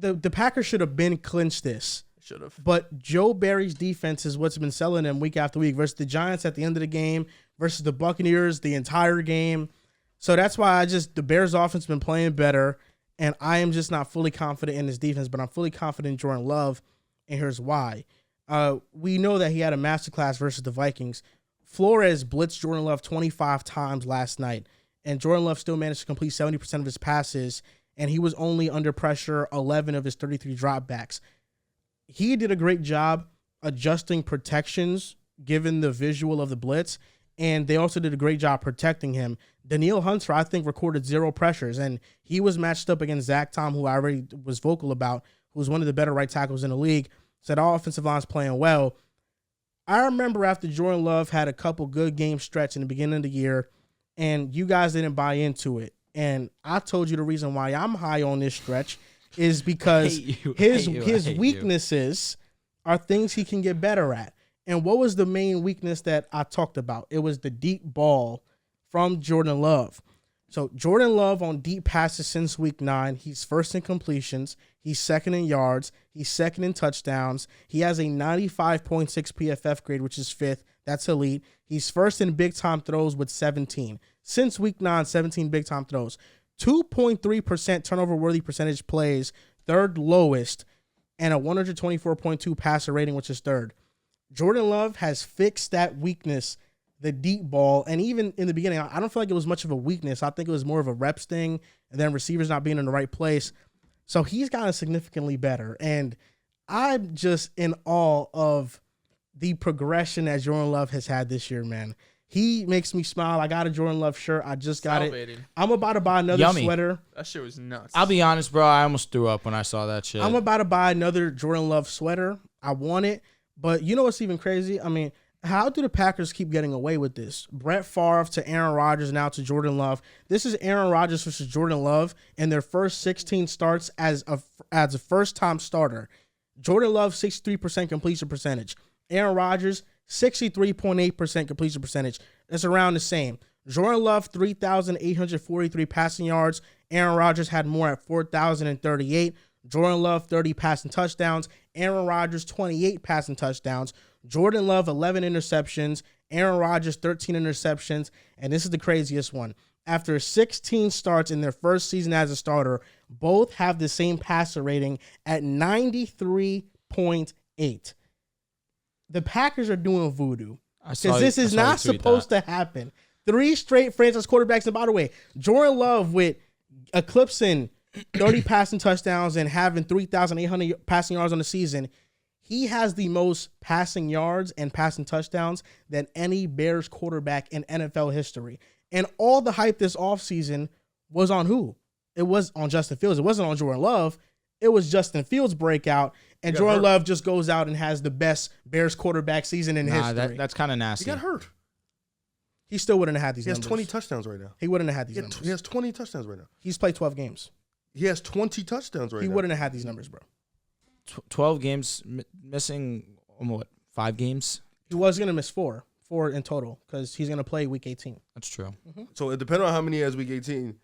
the Packers should have been clinched this. Should have. But Joe Barry's defense is what's been selling them week after week versus the Giants at the end of the game, versus the Buccaneers the entire game. So that's why the Bears offense been playing better, and I am just not fully confident in his defense, but I'm fully confident in Jordan Love, and here's why. We know that he had a masterclass versus the Vikings. Flores blitzed Jordan Love 25 times last night, and Jordan Love still managed to complete 70% of his passes, and he was only under pressure 11 of his 33 dropbacks. He did a great job adjusting protections given the visual of the blitz, and they also did a great job protecting him. Danielle Hunter, I think, recorded 0 pressures, and he was matched up against Zach Tom, who I already was vocal about, who was one of the better right tackles in the league. So our offensive line's playing well. I remember after Jordan Love had a couple good game stretch in the beginning of the year, and you guys didn't buy into it. And I told you the reason why I'm high on this stretch is because his weaknesses are things he can get better at. And what was the main weakness that I talked about? It was the deep ball from Jordan Love. So Jordan Love on deep passes since week 9, he's first in completions, he's second in yards, he's second in touchdowns. He has a 95.6 PFF grade, which is 5th. That's elite. He's first in big-time throws with 17. Since week 9, 17 big-time throws. 2.3% turnover-worthy percentage plays, 3rd lowest, and a 124.2 passer rating, which is 3rd. Jordan Love has fixed that weakness, the deep ball, and even in the beginning, I don't feel like it was much of a weakness. I think it was more of a reps thing, and then receivers not being in the right place. So he's gotten significantly better, and I'm just in awe of the progression that Jordan Love has had this year, man. He makes me smile. I got a Jordan Love shirt. I just got it. I'm about to buy another sweater. That shit was nuts. I'll be honest, bro. I almost threw up when I saw that shit. I'm about to buy another Jordan Love sweater. I want it. But you know what's even crazy? I mean, how do the Packers keep getting away with this? Brett Favre to Aaron Rodgers, now to Jordan Love. This is Aaron Rodgers versus Jordan Love in their first 16 starts as a first-time starter. Jordan Love, 63% completion percentage. Aaron Rodgers, 63.8% completion percentage. That's around the same. Jordan Love, 3,843 passing yards. Aaron Rodgers had more at 4,038. Jordan Love, 30 passing touchdowns. Aaron Rodgers, 28 passing touchdowns. Jordan Love, 11 interceptions. Aaron Rodgers, 13 interceptions. And this is the craziest one. After 16 starts in their first season as a starter, both have the same passer rating at 93.8. The Packers are doing voodoo. Because this is not supposed to happen. 3 straight franchise quarterbacks. And by the way, Jordan Love with eclipsing 30 passing touchdowns and having 3,800 passing yards on the season, he has the most passing yards and passing touchdowns than any Bears quarterback in NFL history. And all the hype this offseason was on who? It was on Justin Fields. It wasn't on Jordan Love. It was Justin Fields' breakout, and Jordan Love just goes out and has the best Bears quarterback season in history. That's kind of nasty. He got hurt. He still wouldn't have had these numbers. He has 20 touchdowns right now. He wouldn't have had these numbers. He has 20 touchdowns right now. He's played 12 games. He has 20 touchdowns right now. He wouldn't have had these numbers, bro. 12 games, missing, 5 games? He was going to miss 4 in total, because he's going to play week 18. That's true. Mm-hmm. So it depends on how many he has week 18.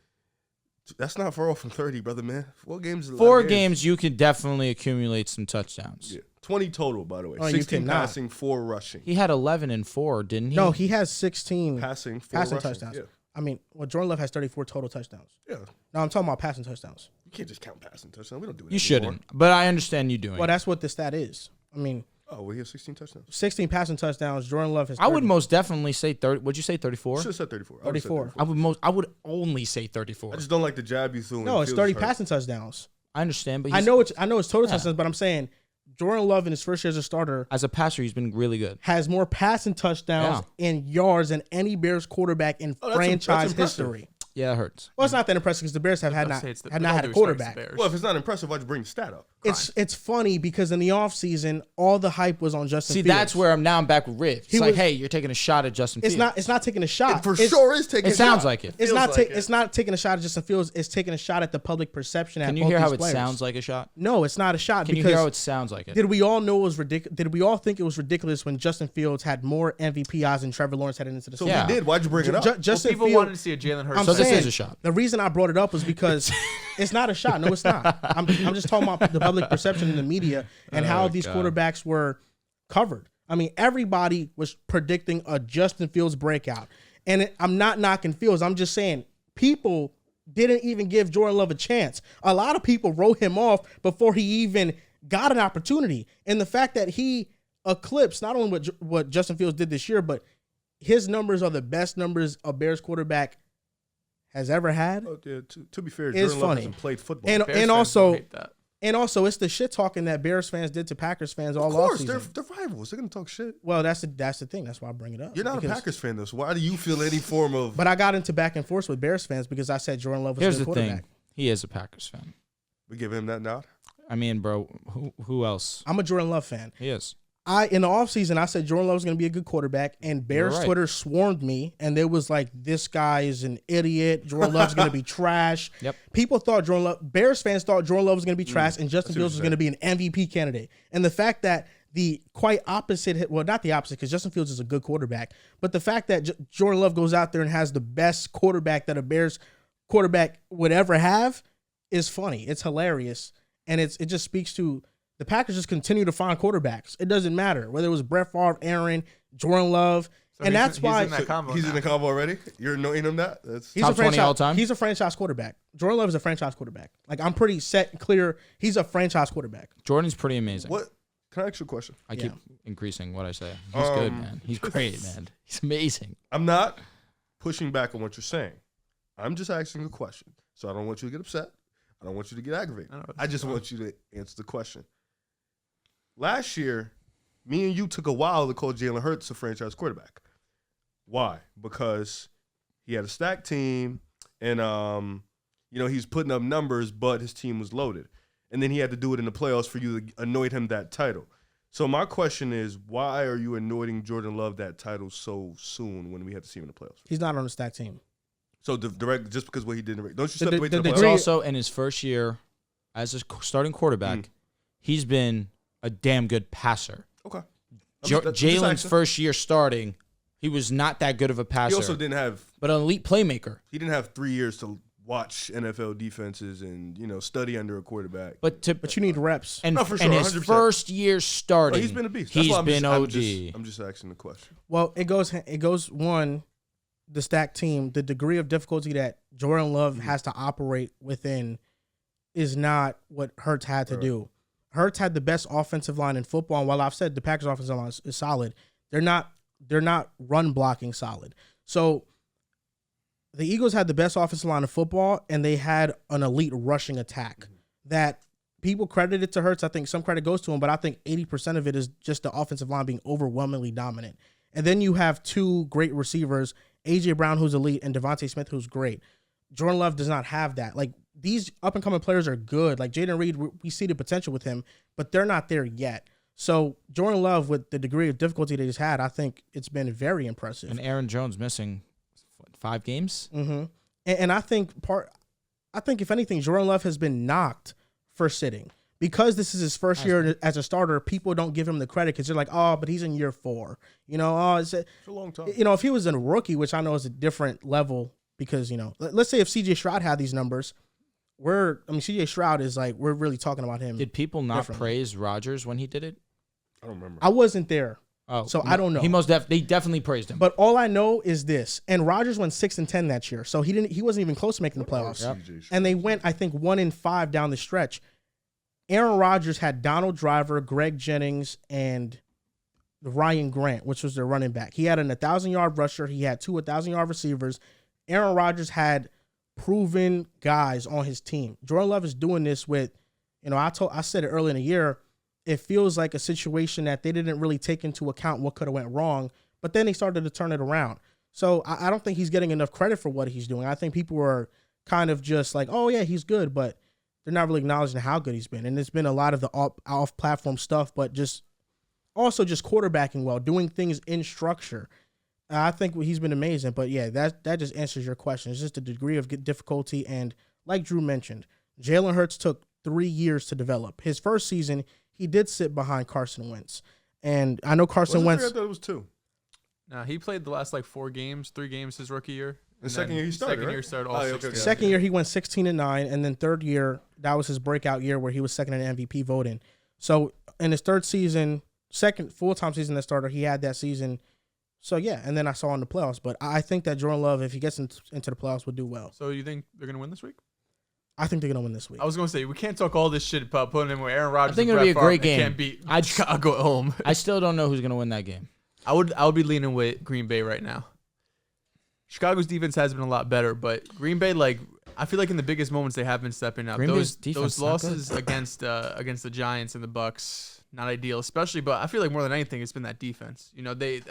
That's not far off from 30, brother, man. 4 games. 4 games, you can definitely accumulate some touchdowns. Yeah. 20 total, by the way. Oh, 16 passing, 4 rushing. He had 11 and 4, didn't he? No, he has 16 passing, 4 touchdowns. Yeah. I mean, Jordan Love has 34 total touchdowns. Yeah. No, I'm talking about passing touchdowns. You can't just count passing touchdowns. We don't do it You anymore. shouldn't, but I understand you doing Well, it. that's what the stat is. I mean, oh, well, he has 16 touchdowns. 16 passing touchdowns. Jordan Love has 30. I would most definitely say 30. Would you say 34? Should have said 34. 34. I would only say 34. I just don't like the jab you threw. No, it's 30 passing touchdowns. I understand, but I know it's total touchdowns, but I'm saying Jordan Love in his first year as a starter, as a passer, he's been really good. has more passing touchdowns and yards than any Bears quarterback in franchise history. Yeah, it hurts. Well, it's not that impressive because the Bears have not had a quarterback. Well, if it's not impressive, why'd you bring the stat up? It's funny because in the offseason, all the hype was on Justin See, Fields. that's where I'm back with Riv. It's like, hey, you're taking a shot at Justin Fields. It's not taking a shot. It for sure is taking It a shot. sounds like it. It's Feels not like it. it's not taking a shot at Justin Fields. It's taking a shot at the public perception. Can you hear how it sounds like a shot? No, it's not a shot. Can you because hear how it sounds like it? Did we all know it was ridiculous? Did we all think it was ridiculous when Justin Fields had more MVP odds than Trevor Lawrence heading into the So season? Yeah. we did. Why'd you bring it up? Justin People Fields wanted to see a Jalen Hurts. I'm So this saying, is a shot. The reason I brought it up was because it's not a shot. No, it's not. I'm just talking about the public perception in the media and how these quarterbacks were covered. I mean, everybody was predicting a Justin Fields breakout. And I'm not knocking Fields. I'm just saying people didn't even give Jordan Love a chance. A lot of people wrote him off before he even got an opportunity. And the fact that he eclipsed not only what Justin Fields did this year, but his numbers are the best numbers a Bears quarterback has ever had. Oh, yeah, to be fair, It's Jordan Love funny. hasn't played football. And Bears and fans also don't hate that. and also it's the shit talking that Bears fans did to Packers fans all of course, offseason. they're rivals. They're gonna talk shit. Well, that's the thing. That's why I bring it up. You're not Because- a Packers fan though, so why do you feel any form of? But I got into back and forth with Bears fans because I said Jordan Love was Here's a the good thing. quarterback. He is a Packers fan. We give him that nod. I mean, bro, who else? I'm a Jordan Love fan. He is. In the offseason, I said Jordan Love was going to be a good quarterback, and Bears right. Twitter swarmed me, and they was like, this guy is an idiot. Jordan Love's going to be trash. Yep. People thought Bears fans thought Jordan Love was going to be trash, and Justin see what Fields was you're going to be an MVP candidate. And the fact that the quite opposite, well, not the opposite, because Justin Fields is a good quarterback, but the fact that Jordan Love goes out there and has the best quarterback that a Bears quarterback would ever have is funny. It's hilarious. And it just speaks to the Packers just continue to find quarterbacks. It doesn't matter whether it was Brett Favre, Aaron, Jordan Love. So and he's that's in- why he's in that combo He's now. in the combo already. You're knowing him that. That's he's Top a 20 franchise all time? He's a franchise quarterback. Jordan Love is a franchise quarterback. Like, I'm pretty set and clear. He's a franchise quarterback. Jordan's pretty amazing. what. Can I ask you a question? I keep increasing what I say. He's good, man. He's great, man. He's amazing. I'm not pushing back on what you're saying. I'm just asking a question. So I don't want you to get upset. I don't want you to get aggravated. I just want you to answer the question. Last year, me and you took a while to call Jalen Hurts a franchise quarterback. Why? Because he had a stacked team, and he's putting up numbers, but his team was loaded. And then he had to do it in the playoffs for you to anoint him that title. So my question is, why are you anointing Jordan Love that title so soon when we had to see him in the playoffs? He's not on the stack team. So direct, just because what he did, don't you still The- have to wait till the the It's degree- playoffs? also in his first year as a starting quarterback, he's been a damn good passer. Okay. Jalen's first year starting, he was not that good of a passer. He also didn't have but an elite playmaker. 3 years to watch NFL defenses and study under a quarterback. But you need reps. and, No, for and sure, his 100%. first year starting, He's been a beast. That's He's why been OD. I'm just asking the question. Well, it goes one, the stacked team, the degree of difficulty that Jordan Love has to operate within is not what Hurts had to do. Hurts had the best offensive line in football, and while I've said the Packers offensive line is solid, they're not run blocking solid. So the Eagles had the best offensive line in football, and they had an elite rushing attack that people credited to Hurts. I think some credit goes to him, but I think 80% of it is just the offensive line being overwhelmingly dominant. And then you have two great receivers, A.J. Brown, who's elite, and Devontae Smith, who's great. Jordan Love does not have that. Like, these up-and-coming players are good. Like, Jaden Reed, we see the potential with him, but they're not there yet. So Jordan Love, with the degree of difficulty that he's had, I think it's been very impressive. and Aaron Jones missing 5 games. Mm-hmm. And I think if anything, Jordan Love has been knocked for sitting. Because this is his first year as a starter, people don't give him the credit because they're like, oh, but he's in year 4. It's a long time. If he was a rookie, which I know is a different level because, let's say if C.J. Stroud had these numbers, C.J. Stroud is like, we're really talking about him. Did people not differently. praise Rodgers when he did it? I don't remember. I wasn't there. Oh, So I don't know. They definitely praised him. But all I know is this, and Rodgers went 6-10 that year, so he wasn't even close to making the playoffs. Yep. And they went, I think, 1-5 down the stretch. Aaron Rodgers had Donald Driver, Greg Jennings, and Ryan Grant, which was their running back. He had an 1,000-yard rusher. He had 2 1,000-yard receivers. Aaron Rodgers had proven guys on his team. Jordan Love is doing this with, I said it early in the year, it feels like a situation that they didn't really take into account what could have went wrong, but then they started to turn it around. So I don't think he's getting enough credit for what he's doing. I think people are kind of just like, oh, yeah, he's good, but they're not really acknowledging how good he's been. And it's been a lot of the off-platform stuff, but just quarterbacking well, doing things in structure. I think he's been amazing. But, yeah, that just answers your question. It's just the degree of difficulty. And like Drew mentioned, Jalen Hurts took 3 years to develop. His first season, he did sit behind Carson Wentz. And I know Carson Wentz. I thought it was 2. Nah, he played the last 3 games his rookie year. The second year he started. Second right? year started all Oh, yeah, 16. okay. Second year, he went 16-9. And then third year, that was his breakout year where he was second in MVP voting. So in his third season, second full-time season as starter, he had that season. So, yeah, and then I saw in the playoffs. But I think that Jordan Love, if he gets into the playoffs, would do well. So you think they're going to win this week? I think they're going to win this week. I was going to say, we can't talk all this shit about putting him where Aaron Rodgers I think and it'll be Brett a great Favre game. can't beat I'd- Chicago at home. I still don't know who's going to win that game. I would be leaning with Green Bay right now. Chicago's defense has been a lot better, but Green Bay, I feel like in the biggest moments they have been stepping up. Green Bay's defense Those is not losses against the Giants and the Bucks, not ideal, especially. But I feel like more than anything, it's been that defense. You know, they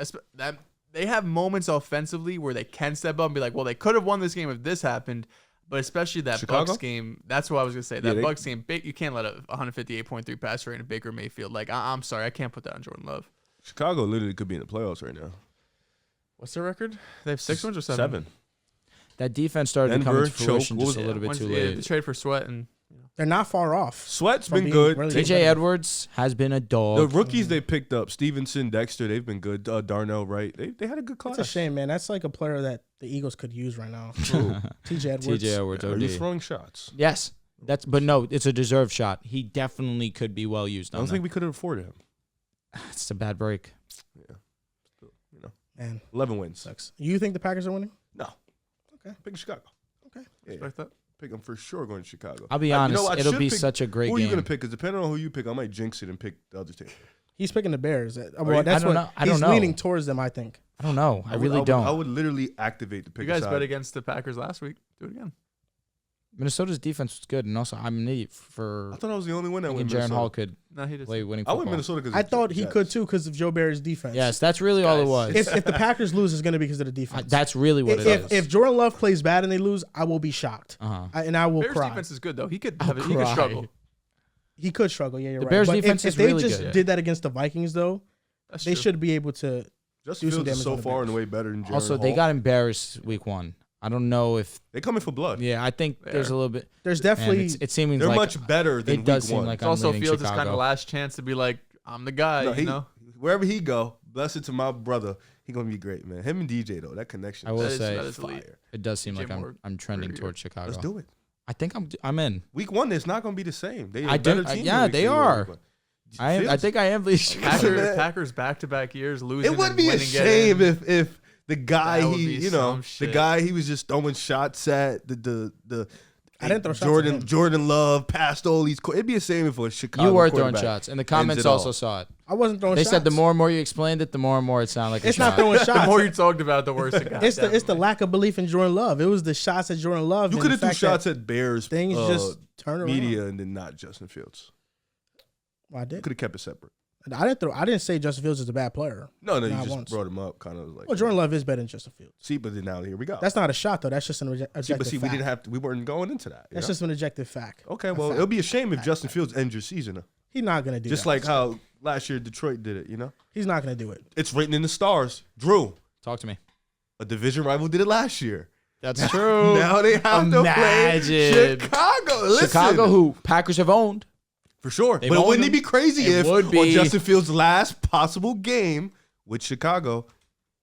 have moments offensively where they can step up and be like, well, they could have won this game if this happened. But especially that Chicago? Bucks game, that's what I was gonna say. That Yeah, Bucks game, you can't let a 158.3 passer rate in Baker Mayfield. I'm sorry, I can't put that on Jordan Love. Chicago literally could be in the playoffs right now. What's their record? They have 6 wins or 7? 7. That defense started to come Denver, into fruition choke. What just was a little bit too They late. trade for Sweat and They're not far off. Sweat's From been being good. really TJ Edwards has been a The dog. rookies they picked up, Stevenson, Dexter, they've been good. Darnell Wright, they had a good class. It's a shame, man. That's like a player that the Eagles could use right now. TJ Edwards. TJ Edwards, Are you OD. throwing shots? Yes, but no, it's a deserved shot. He definitely could be well used. I don't think we could have afforded him. It's a bad break. Yeah, still, Man, 11 wins. sucks. You think the Packers are winning? No. Okay. Pick Chicago. Okay. Yeah, Respect that. pick them for sure going to Chicago. I'll be You know honest, what? I it'll should be pick- such a great Who are you game. going to pick? Because depending on who you pick, I might jinx it and pick the other team. He's picking the Bears. you- Well, that's I don't what know. I don't he's know. leaning towards them, I think. I don't know. I really would, don't. I would literally activate the pick. You guys side. bet against the Packers last week. Do it again. Minnesota's defense was good, and also I'm an idiot for I thought I was the only one that thinking went Jaron Minnesota. Hall could No, he did. play winning I football. went Minnesota because I thought he could too because of Joe Barry's defense. Yes, that's really all it Guys, was. If the Packers lose, it's going to be because of the defense. That's really what it is. If Jordan Love plays bad and they lose, I will be shocked. Uh-huh. And I will Bears cry. defense is good though. He could I'll have he could cry. struggle. He could struggle. Yeah, you're The right. Bears' But defense if is they really just good. did that against the Vikings, though, That's they true. should be able to. Justin do some Fields is damage so on the far Bears. and way better than Jaron Also, they Hall. got embarrassed week 1. I don't know if. They coming for blood. Yeah, I think They there's are. a little bit. There's Man, definitely. it's seeming They're like much better than it does week seem one. like It's I'm also leaning Fields' kind Chicago. of last chance to be like, I'm the guy. No, you know. wherever he go, bless it to my brother. He gonna be great, man. Him and DJ though, that connection. I will That is- say that is elite. fire. it does seem DJ like Moore I'm trending career. towards Chicago. Let's do it. I think I'm in. Week 1, it's not gonna be the same. They I a better do- team. yeah, than they week two were, are. but I Fields- think I am leading Chicago. Packers back-to-back years losing. It would and be a winning, shame getting- if the guy That would he be you know some the shit. guy he was just throwing shots at the I didn't throw shots at him. Jordan Love passed all these. It'd be a shame if a Chicago. You were throwing quarterback shots, and the ends comments it all. also saw it. I wasn't throwing They shots. said the more and more you explained it, the more and more it sounded like a It's shot. not throwing shots. The more you talked about, it, the worse it got. It's the lack of belief in Jordan Love. It was the shots at Jordan Love. You and could the have threw fact shots that at Bears Things just turn around. media and then not Justin Fields. Well, I did. Could have kept it separate. I didn't say Justin Fields is a bad player. No, you Not just once. brought him up, kind of like. Well, Jordan Love is better than Justin Fields. See, but then now here we go. That's not a shot though. That's just an objective See, but fact. we didn't have to. We weren't going into that. you That's know? just an objective fact. Okay, well, it'll be a shame if Justin Fields ends your season. He's not gonna do Just that. like how last year Detroit did it. You know, He's not gonna do it. it's written in the stars. Drew, Talk to me. a division rival did it last year. That's true. Now they have to play Imagine. Chicago. Listen, Chicago, who Packers have owned. for sure. They've But owned wouldn't it them. be crazy It if would on be. Justin Fields' last possible game with Chicago,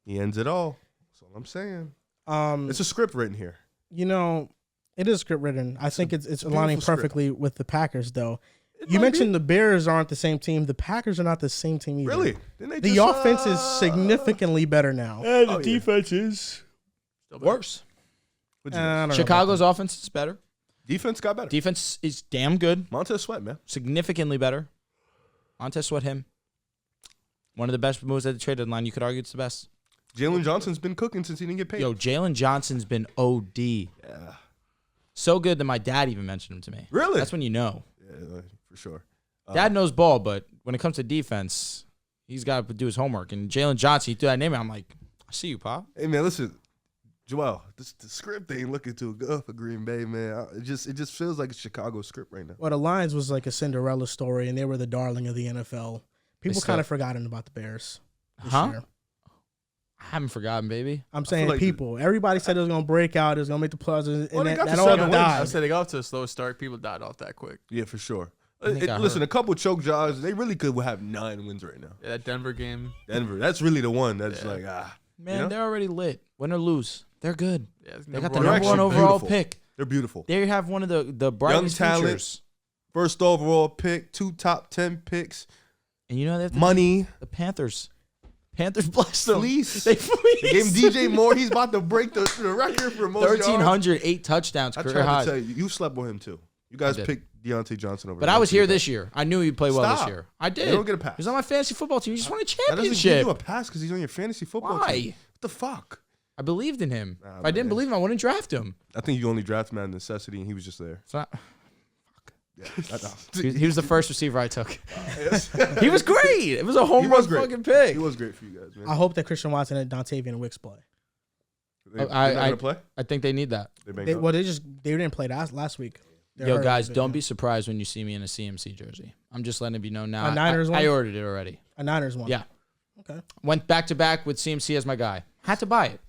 he ends it all? That's all I'm saying. It's a script written here. You know, it is script written. I think it's aligning beautiful script. perfectly with the Packers though. It You might mentioned be. the Bears aren't the same team. The Packers are not the same team either. Really? Didn't they The just, offense is significantly better now. And the defense is Worse. I don't know about Chicago's offense is better. Defense got better. Defense is damn good. Montez Sweat, man. Significantly better. Montez Sweat him. One of the best moves at the trade deadline. You could argue it's the best. Jalen Johnson's been cooking since he didn't get paid. Yo, Jalen Johnson's been OD. Yeah. So good that my dad even mentioned him to me. Really? That's when you know. Yeah, for sure. Dad knows ball, but when it comes to defense, he's got to do his homework. And Jalen Johnson, he threw that name out. I'm like, I see you, Pop. Hey, man, listen. Joel, the script ain't looking too good for Green Bay, man. It just feels like a Chicago script right now. Well, the Lions was like a Cinderella story, and they were the darling of the NFL. People kind of forgotten about the Bears this year. I haven't forgotten, baby. I'm saying like people. Everybody said it was going to break out. It was going to make the playoffs. And Well, they got that to all 7 wins. I died. said they got off to a slow start. People died off that quick. Yeah, for sure. got Listen, hurt. a couple choke jobs, they really could have 9 wins right now. Yeah, that Denver game. Denver, that's really the one that's Yeah. like, Man, You know? they're already lit. Win or lose, they're good. Yeah, it's They got the They're number one actually overall beautiful. pick. they're beautiful. They have one of the brightest talent. futures. First overall pick, 2 top 10 picks, And you know they have money. the Panthers. Panthers blessed them. Fleece. They They gave him DJ Moore. He's about to break the record for most yards. 1,300, 8 touchdowns, I career tried to high. tell you, you slept with him too. You guys I did. picked Deontay Johnson over. But I was here Deontay this year. I knew he'd play well this Stop. year. I did. You don't get a pass. He was on my fantasy football team. He just won a That doesn't give championship. you a pass because he's on your fantasy football Why? team. What the fuck? I believed in him. Nah, If I didn't man. believe him, I wouldn't draft him. I think you only drafted him out of necessity, and he was just there. It's not, Yeah, I know. he was the first receiver I took. Yes. He was great. It was a home He run was great. fucking pick. He was great for you guys, man. I hope that Christian Watson and Dontavian Wicks play. They're I- not gonna play. I think they need that. They banged They, up. well, they didn't play last week. They're Yo, hurt, guys, but, don't yeah. be surprised when you see me in a CMC jersey. I'm just letting it be known now. A Niners I one? ordered it already. A Niners one. Yeah. Okay. Went back to back with CMC as my guy. Had to buy it.